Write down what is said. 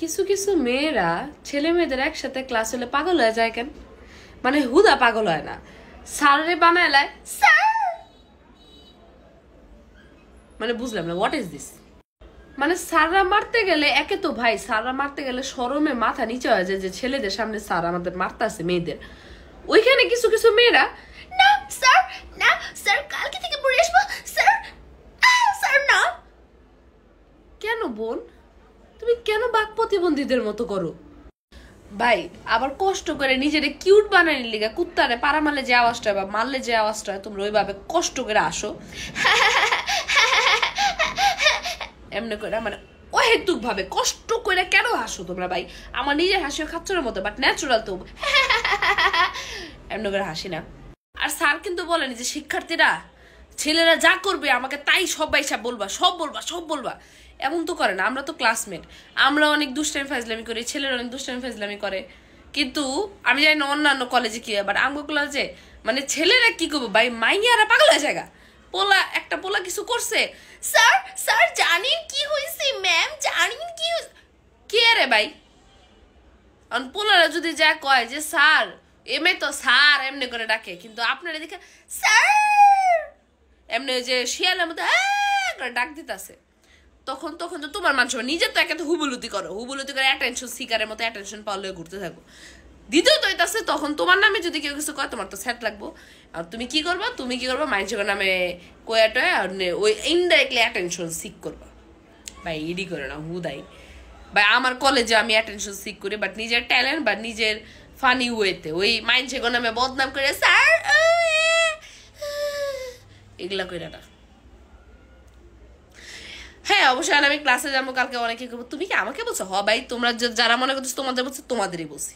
কিছু কিছু মেয়েরা ছেলে মেয়েদের একসাথে ক্লাস হলে পাগল হয়ে যায় কেন? মানে হুদা পাগল হয় না, স্যারে বানায় লাই স্যার, মানে বুঝলাম না হোয়াট ইজ দিস। মানে স্যাররা মারতে গেলে, একে তো ভাই স্যাররা মারতে গেলে শরমে মাথা নিচে হয়ে যায় যে ছেলেদের সামনে স্যার আমাদের মারতেছে মেয়েদের। ওইখানে কিছু কিছু মেয়েরা না স্যার, না স্যার কালকে থেকে পড়ে আসবো স্যার, স্যার না। কেন বোন, তুমি কেন বাক প্রতিবন্ধীদের মতো করো? ভাই আবার কষ্ট করে নিজেরে কিউট বানানোর লিগা কুত্তারে পাড়া মারলে যে আওয়াজটা বা মারলে যে আওয়াজটা হয় তোমরা ওইভাবে কষ্ট করে আসো এমনি করে, মানে অহেতুক ভাবে কষ্ট করে কেন হাসো তোমরা? ভাই আমার নিজের হাসিও খাচ্ছরের মতো, বাট ন্যাচুরাল তো এমনি করে হাসি না। আর স্যার কিন্তু বলেন যে শিক্ষার্থীরা ছেলেরা যা করবে আমাকে তাই সবাই সব বলবা, সব বলবা, সব বলবা, এমন তো করে না। আমরা তো ক্লাসমেট, আমরা অনেক দুষ্টামি ফাজলামি করি, ছেলেরা অনেক দুষ্টামি ফাজলামি করে। কিন্তু আমি জানি না অন্যান্য কলেজে কি হয়, বাট আমগো কলেজে মানে ছেলেরা কি করবো ভাই, মাইয়ারা পাগল হয়ে যায়। পোলা একটা পোলা কিছু করছে, স্যার স্যার জানেন কি হয়েছে, ম্যাম জানেন কি কে রে ভাই? পোলারা যদি যা কয় যে স্যার, এমনি তো স্যার এমনি করে ডাকে, কিন্তু আপনারা দেখে স্যার এমনি যে শিয়ালের মতো করে ডাক দিতেছে, তখন তখন তো তোমার মানুষ নিজের তো একে তো হুবুলুতি করো, হুবুলুতি করে অ্যাটেনশন সিকারের মতো অ্যাটেনশন পাওয়ালে ঘুরতে থাকো। দ্বিতীয় তো এটা তখন তোমার নামে যদি কেউ কিছু কয় তোমার তো স্যাট লাগবো। আর তুমি কি করবা, তুমি কি করবা, মানুষের নামে কয়াটা ওই ইনডাইরেক্টলি অ্যাটেনশন সিক করবা। ভাই ইডি করে না হুদাই। ভাই আমার কলেজে আমি অ্যাটেনশন সিক করি, বাট নিজের ট্যালেন্ট বা নিজের ফানি ওয়েতে ওই মাইন্ডসেট নামে বদনাম করে স্যার এগুলা কইরা না। হ্যাঁ অবশ্যই আমি ক্লাসে যাবো কালকে, অনেকে করবো তুমি কি আমাকে বলছো? হ ভাই তোমরা যারা মনে করছো তোমাদের বলছো তোমাদেরই বলছি।